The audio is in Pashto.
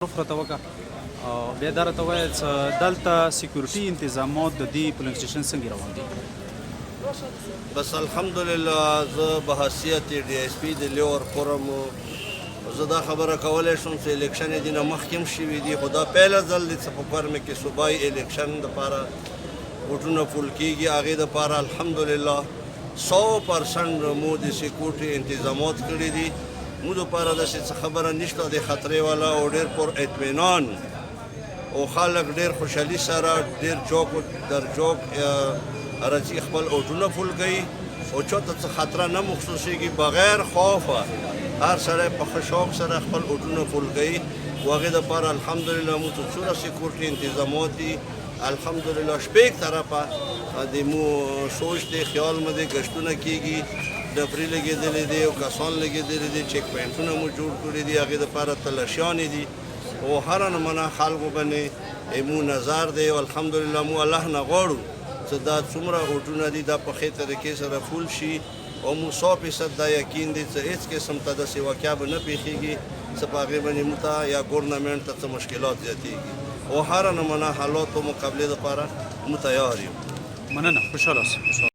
راته وکړه او بیا دا راته ووایه چې دلته سیکورټي انتظامات د دې پولینګ سټیشن څنګه روان دي؟ بس الحمدلله زه به حیثیت ډي ایس پي د لیور فورم زه دا خبره کولی شم چې الیکشن یې دینه مخکې هم شوي دي خو دا پیله ځل دی چې په فرمې کې صوبایي الیکشن دپاره ووټونه پول کېږي هغې دپاره الحمدلله 100% مو د سیکورټي انتظامات کړي دي مو دپاره داسې څه خبره نشته د خطرې والا او ډېر پر اطمینان او خلک ډېر خوشحالي سره ډېر چوک در چوک راځي خپل اوټونه فول کوي او چاته څه خطره نه محسوسېږي بغیر خوفه هر سړی په ښه شوق سره خپل اوټونه فول کوي و هغې دپاره الحمدلله موږ ته څومره سیکورټي انتظامات دي الحمدلله شپږ طرفه د مو سوچ دی خیال مو دی ګشتونه کېږي ډبرې لګېدلې دي او کسان لګېدلي دي چیک پوینټونه مو جوړ کړي دي هغې دپاره تلاشیانې دي او هره نمونه خلکو باندې مو نظر دی او الحمدلله مو الله نه غواړو چې دا څومره اوټونه دي دا په ښې طریقې سره فول شي او مو 100% دا یقین دی چې هېڅ قسم ته داسې واقعه به نه پېښېږي چې په هغې باندې موږ ته یا ګورنمنټ ته څه مشکلات زیاتېږي او هره نمونه حالاتو مقابلې دپاره مو تیار یو. مننه، خوشحاله اوسئ.